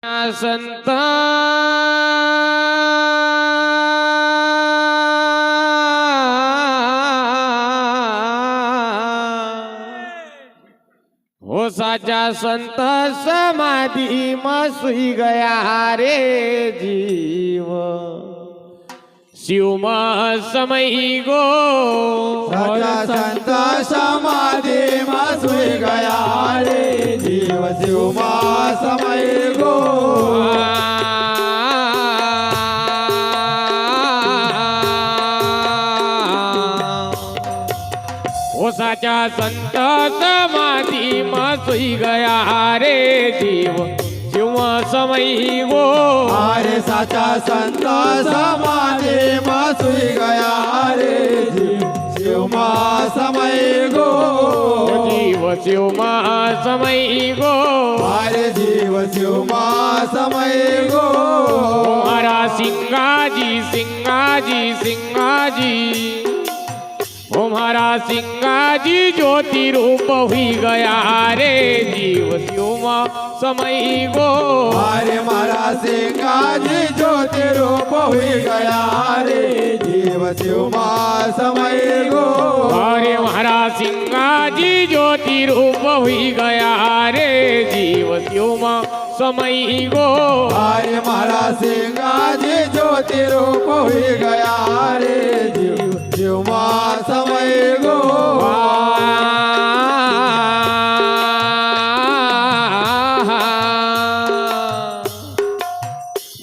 संत हो साचा संत समाधी मसुई गया रे जीव शिव समय गो साचा संत समाधी मसुई गया रे जीव शिव समय गो हो साचा संत समाधी मसुई गया रे जीव शिव समय गो अरे साचा संत समाधी मसुई गया रे जीव शिव समय गो जीव शिव समय गो अरे जीव शिव समय गो हमारा सिंगाजी सिंगाजी सिंगाजी हमारा सिंगाजी ज्योति रूप हुई गया रे जीव शिव समय गो अरे मारा सिंगाजी ज्योति रूप हुई गया रे जीव शिव समय गो अरे हमारा सिंगाजी ज्योति रूप हुई गया रे जीव शिव समय गो अरे मारा सिंगाजी ज्योति रूप हुई गया रे जीव शिव समय गो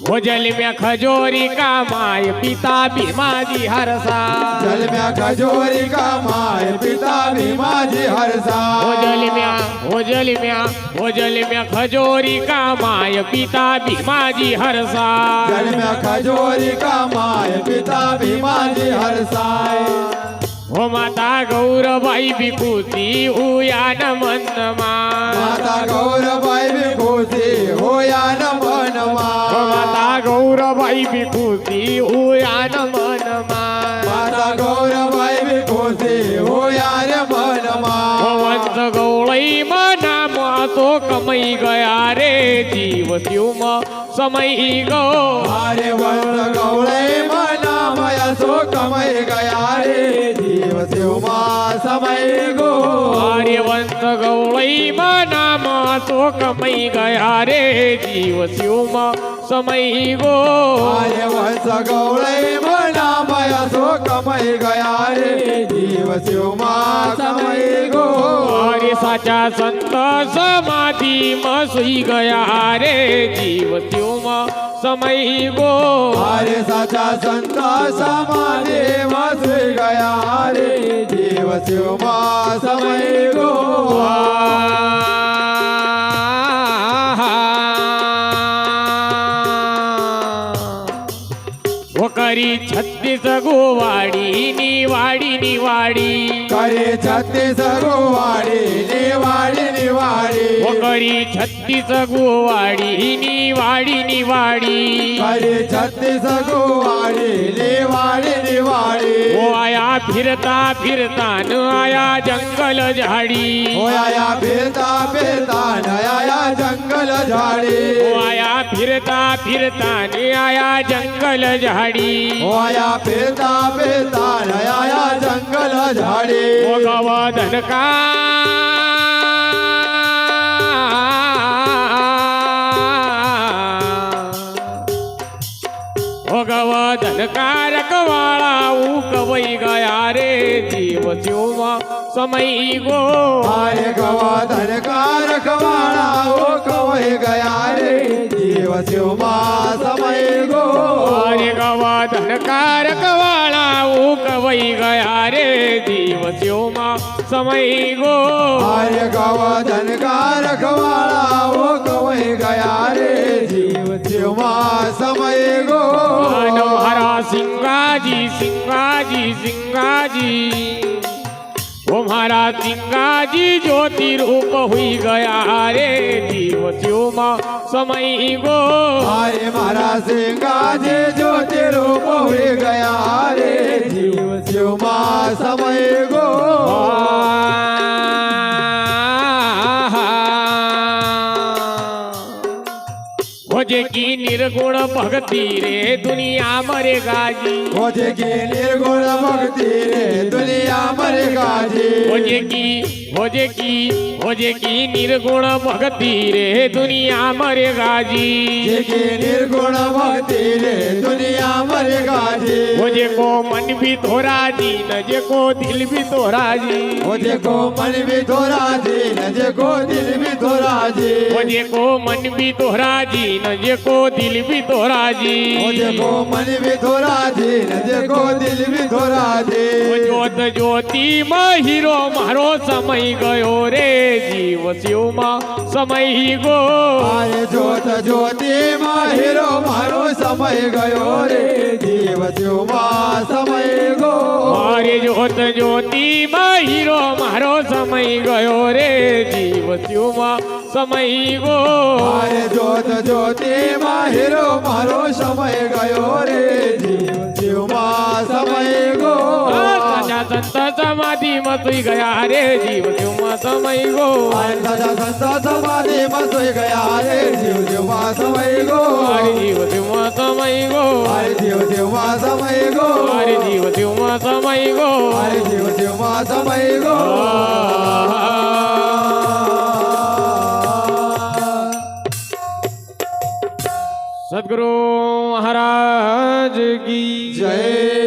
वो जल में खजोरी का माय पिता भीमाजी हरसा जल में खजोरी का माय पिता भीमाजी हरसा वो जल में खजोरी का माय पिता भीमाजी हरसा जल में खजोरी का माय पिता भीमाजी हरसाय हो माता गौरबाई विभूती उयान मनमा माता गौरबाई विभूती होया न मनमा हो माता गौरबाई विभूती उयान मनमा माता गौरबाई विभूती होया न मनमा हो वंश गौळई नाम तो कमई गया रे जीव शिव समय गो अरे वंश गौळे मना मया सो कमय गया रे जीव शिव समय गो आर्य वंश गौळई नाम तो कमई गया रे जीव शिव समय गो अरे वंश गौळे मना मया सो कमय गया रे जीव शिव समय गो आर्य साचा संत समाधी मसुई गया रे जीव शिव समय गो अरे साचा संत समाधी मसुई गया रे जीव शिव समय गो वो करी छत्तीस गोवाडी निवाडी करे छत्तीस गोवाडी निवाडी वो करी छत्तीस गोवाडी निवाडी करे छत्तीस गोवाडी निवाडी वो आया फिरता फिरता न आया जंगल झाड़ी हो आया फिरता फिरता नया जंगल झाडी वो आया फिरता फिरता न आया जंगल झाड़ी हो आया फिरता फिरता नया जंगल झाडी वो गवाधन का वो गवाधन का रखवाड़ा कवई गया रे जीव शिव समय गो आरे गवाधन का रखवाड़ा हो कवय गया रे जीव शिव समय गो अरे गवाधन का रखवाड़ा कवई गया रे जीव शिव समय गो आर्य गवाधन का रखवाड़ा हो कवय गया रे जीव शिव समय गो हरा सिंगाजी सिंगाजी सिंगाजी वो हमारा सिंगाजी ज्योति रूप हुई गया रे जीव शिव समय गो आर्य मारा सिंगाजी ज्योति रूप हुई गया रे जीव शिव समय गो खोजे की निर्गुण भक्ति रे दुनिया मरेगा जी खोजे की निर्गुण भक्ति रे दुनिया मरेगा जी खोजे की निर्गुण भक्ति रे दुनिया मरेगा जी की निर्गुण भक्ति रे दुनिया मरेगा जी खोजे को मन भी थोड़ा जी नजे को दिल भी थोड़ा जी खोजे को मन भी थोड़ा जी नजे को दिल भी थोड़ा जी खोजे को मन भी थोड़ा जी नजे को दिल भी थोड़ा जी खोजे को मन भी थोड़ा जी नजे को दिल भी थोड़ा जी ज्योत ज्योति में हीरो मारो समय गयो रे जीव शिव में समय गो अरे ज्योत ज्योति में हीरो मारो समय गयो रे जीव शिव में समय गो अरे ज्योत ज्योति में हीरो मारो समय गयो रे जीव शिव में समय गो अरे ज्योत ज्योति में हीरो मारो समय गयो रे जीव शिव में समय गो साचा संत समाधि में सुई गया रे जीव शिव में समय गो साचा संत समाधि में सोई गया रे जीव शिव में समय गो अरे जीव शिव में समय गो अरे जीव शिव में समय गो अरे जीव शिव में समय गो अरे जीव शिव में समय गो सद्गुरु महाराज की जय।